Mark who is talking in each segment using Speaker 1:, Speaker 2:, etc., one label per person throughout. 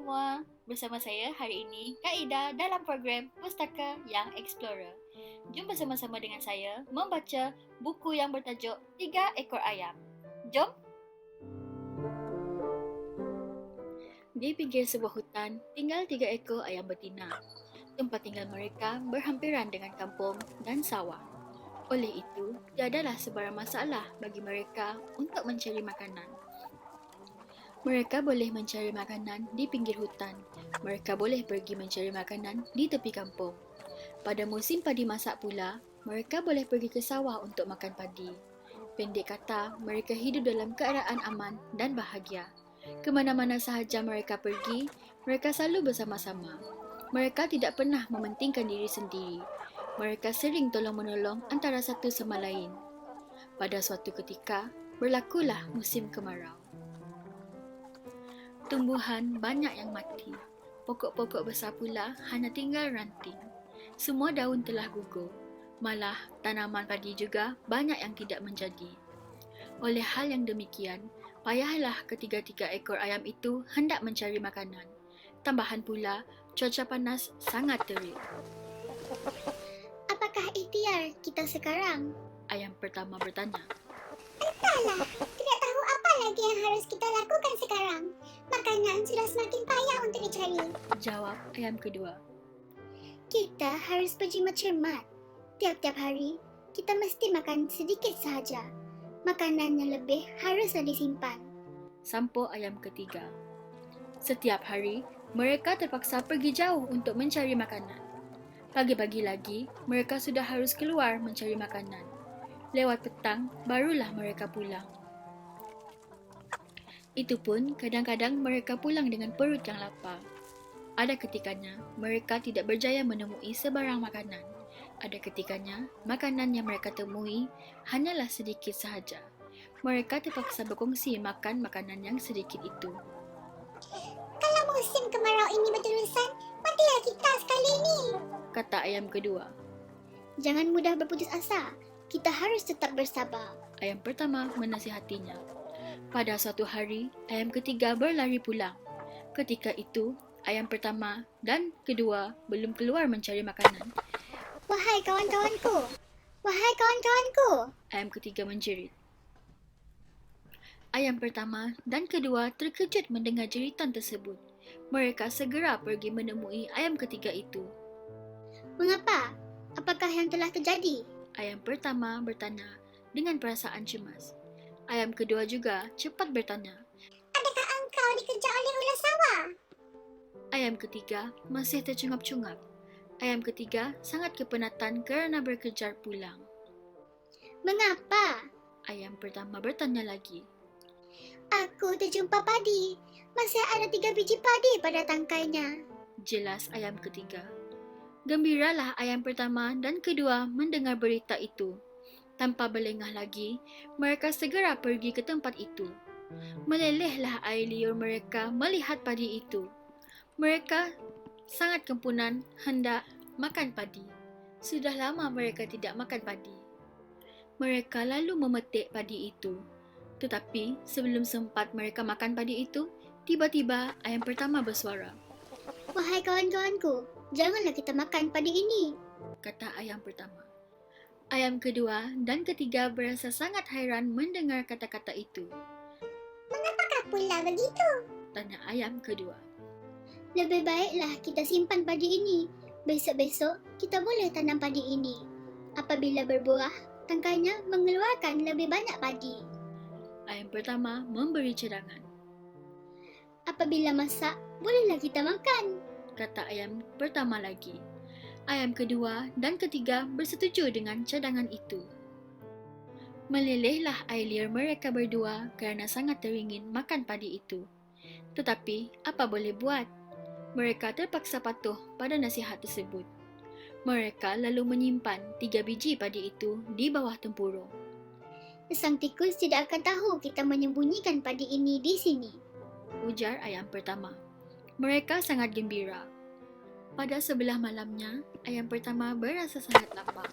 Speaker 1: semua, bersama saya hari ini Kak Ida dalam program Pustaka Yang Explorer. Jom bersama-sama dengan saya membaca buku yang bertajuk 3 Ekor Ayam. Jom! Di pinggir sebuah hutan, tinggal 3 ekor ayam betina. Tempat tinggal mereka berhampiran dengan kampung dan sawah. Oleh itu, tiadalah sebarang masalah bagi mereka untuk mencari makanan. Mereka boleh mencari makanan di pinggir hutan. Mereka boleh pergi mencari makanan di tepi kampung. Pada musim padi masak pula, mereka boleh pergi ke sawah untuk makan padi. Pendek kata, mereka hidup dalam keadaan aman dan bahagia. Kemana-mana sahaja mereka pergi, mereka selalu bersama-sama. Mereka tidak pernah mementingkan diri sendiri. Mereka sering tolong-menolong antara satu sama lain. Pada suatu ketika, berlakulah musim kemarau. Tumbuhan banyak yang mati. Pokok-pokok besar pula hanya tinggal ranting. Semua daun telah gugur. Malah tanaman padi juga banyak yang tidak menjadi. Oleh hal yang demikian, payahlah ketiga-tiga ekor ayam itu hendak mencari makanan. Tambahan pula, cuaca panas sangat terik.
Speaker 2: Apakah ikhtiar kita sekarang?
Speaker 1: Ayam pertama bertanya.
Speaker 2: Entahlah, tidak tahu apa lagi yang harus kita lakukan sekarang. Makanan sudah semakin payah untuk dicari.
Speaker 1: Jawab ayam kedua.
Speaker 2: Kita harus berjimat cermat. Tiap-tiap hari, kita mesti makan sedikit sahaja. Makanan yang lebih haruslah disimpan.
Speaker 1: Sambung ayam ketiga. Setiap hari, mereka terpaksa pergi jauh untuk mencari makanan. Pagi-pagi lagi, mereka sudah harus keluar mencari makanan. Lewat petang, barulah mereka pulang. Itu pun kadang-kadang mereka pulang dengan perut yang lapar. Ada ketikanya, mereka tidak berjaya menemui sebarang makanan. Ada ketikanya, makanan yang mereka temui hanyalah sedikit sahaja. Mereka terpaksa berkongsi makan makanan yang sedikit itu.
Speaker 2: Kalau musim kemarau ini berterusan, matilah kita sekali ini.
Speaker 1: Kata ayam kedua.
Speaker 2: Jangan mudah berputus asa. Kita harus tetap bersabar.
Speaker 1: Ayam pertama menasihatinya. Pada suatu hari, ayam ketiga berlari pulang. Ketika itu, ayam pertama dan kedua belum keluar mencari makanan.
Speaker 2: Wahai kawan-kawanku! Wahai kawan-kawanku!
Speaker 1: Ayam ketiga menjerit. Ayam pertama dan kedua terkejut mendengar jeritan tersebut. Mereka segera pergi menemui ayam ketiga itu.
Speaker 2: Mengapa? Apakah yang telah terjadi?
Speaker 1: Ayam pertama bertanya dengan perasaan cemas. Ayam kedua juga cepat bertanya.
Speaker 2: Adakah engkau dikejar oleh ular sawah?
Speaker 1: Ayam ketiga masih tercungap-cungap. Ayam ketiga sangat kepenatan kerana berkejar pulang.
Speaker 2: Mengapa?
Speaker 1: Ayam pertama bertanya lagi.
Speaker 2: Aku terjumpa padi. Masih ada 3 biji padi pada tangkainya.
Speaker 1: Jelas ayam ketiga. Gembiralah ayam pertama dan kedua mendengar berita itu. Tanpa berlengah lagi, mereka segera pergi ke tempat itu. Melelehlah air liur mereka melihat padi itu. Mereka sangat kempunan hendak makan padi. Sudah lama mereka tidak makan padi. Mereka lalu memetik padi itu. Tetapi sebelum sempat mereka makan padi itu, tiba-tiba ayam pertama bersuara.
Speaker 2: Wahai kawan-kawanku, janganlah kita makan padi ini.
Speaker 1: Kata ayam pertama. Ayam kedua dan ketiga berasa sangat hairan mendengar kata-kata itu.
Speaker 2: Mengapakah pula begitu?
Speaker 1: Tanya ayam kedua.
Speaker 2: Lebih baiklah kita simpan padi ini. Besok-besok kita boleh tanam padi ini. Apabila berbuah, tangkainya mengeluarkan lebih banyak padi.
Speaker 1: Ayam pertama memberi cadangan.
Speaker 2: Apabila masak, bolehlah kita makan.
Speaker 1: Kata ayam pertama lagi. Ayam kedua dan ketiga bersetuju dengan cadangan itu. Melelehlah air liur mereka berdua kerana sangat teringin makan padi itu. Tetapi apa boleh buat? Mereka terpaksa patuh pada nasihat tersebut. Mereka lalu menyimpan 3 biji padi itu di bawah tempurung.
Speaker 2: Sang tikus tidak akan tahu kita menyembunyikan padi ini di sini.
Speaker 1: Ujar ayam pertama. Mereka sangat gembira. Pada sebelah malamnya, ayam pertama berasa sangat lapar.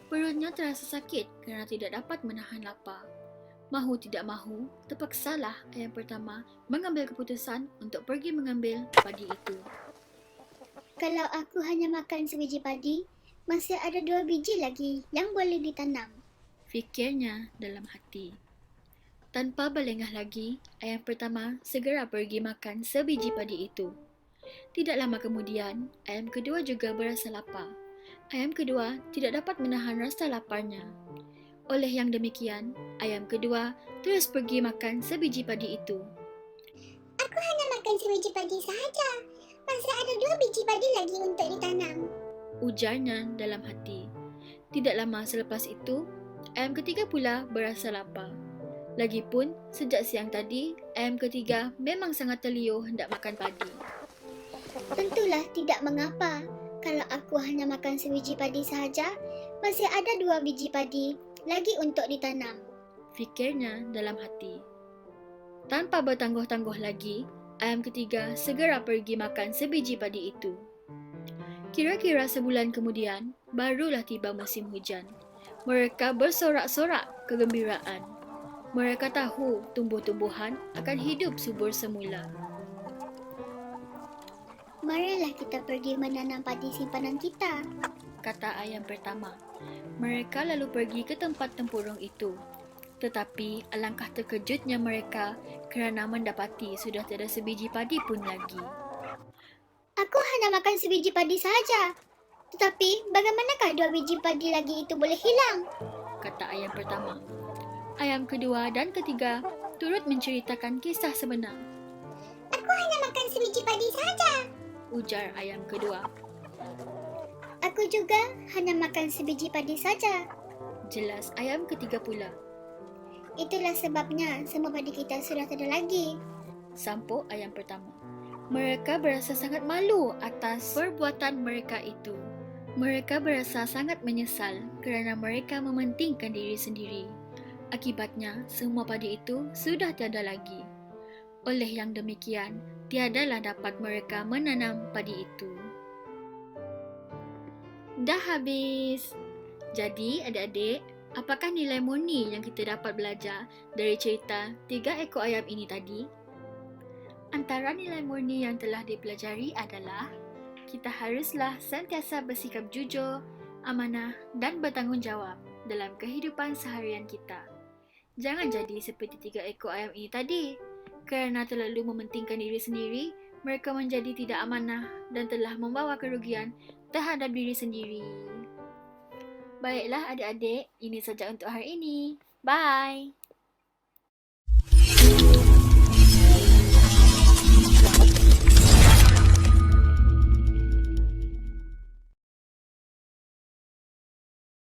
Speaker 1: Perutnya terasa sakit kerana tidak dapat menahan lapar. Mahu tidak mahu, terpaksalah ayam pertama mengambil keputusan untuk pergi mengambil padi itu.
Speaker 2: Kalau aku hanya makan sebiji padi, masih ada 2 biji lagi yang boleh ditanam.
Speaker 1: Fikirnya dalam hati. Tanpa berlengah lagi, ayam pertama segera pergi makan sebiji padi itu. Tidak lama kemudian, ayam kedua juga berasa lapar. Ayam kedua tidak dapat menahan rasa laparnya. Oleh yang demikian, ayam kedua terus pergi makan sebiji padi itu.
Speaker 2: Aku hanya makan sebiji padi sahaja. Masih ada 2 biji padi lagi untuk ditanam.
Speaker 1: Ujarnya dalam hati. Tidak lama selepas itu, ayam ketiga pula berasa lapar. Lagipun, sejak siang tadi, ayam ketiga memang sangat terliur hendak makan padi.
Speaker 2: Tentulah tidak mengapa. Kalau aku hanya makan sebiji padi sahaja, masih ada 2 biji padi lagi untuk ditanam.
Speaker 1: Fikirnya dalam hati. Tanpa bertangguh-tangguh lagi, ayam ketiga segera pergi makan sebiji padi itu. Kira-kira sebulan kemudian, barulah tiba musim hujan. Mereka bersorak-sorak kegembiraan. Mereka tahu tumbuh-tumbuhan akan hidup subur semula.
Speaker 2: Marilah kita pergi menanam padi simpanan kita.
Speaker 1: Kata ayam pertama. Mereka lalu pergi ke tempat tempurung itu. Tetapi alangkah terkejutnya mereka kerana mendapati sudah tiada sebiji padi pun lagi.
Speaker 2: Aku hanya makan sebiji padi saja. Tetapi bagaimanakah 2 biji padi lagi itu boleh hilang?
Speaker 1: Kata ayam pertama. Ayam kedua dan ketiga turut menceritakan kisah sebenar.
Speaker 2: Aku hanya makan sebiji padi saja.
Speaker 1: Ujar ayam kedua.
Speaker 2: Aku juga hanya makan sebiji padi saja.
Speaker 1: Jelas ayam ketiga pula.
Speaker 2: Itulah sebabnya semua padi kita sudah tak ada lagi.
Speaker 1: Sampuk ayam pertama. Mereka berasa sangat malu atas perbuatan mereka itu. Mereka berasa sangat menyesal kerana mereka mementingkan diri sendiri. Akibatnya, semua padi itu sudah tiada lagi. Oleh yang demikian, tiadalah dapat mereka menanam padi itu. Dah habis. Jadi, adik-adik, apakah nilai murni yang kita dapat belajar dari cerita 3 ekor ayam ini tadi? Antara nilai murni yang telah dipelajari adalah kita haruslah sentiasa bersikap jujur, amanah dan bertanggungjawab dalam kehidupan seharian kita. Jangan jadi seperti 3 ekor ayam ini tadi. Kerana terlalu mementingkan diri sendiri, mereka menjadi tidak amanah dan telah membawa kerugian terhadap diri sendiri. Baiklah adik-adik, ini saja untuk hari ini. Bye!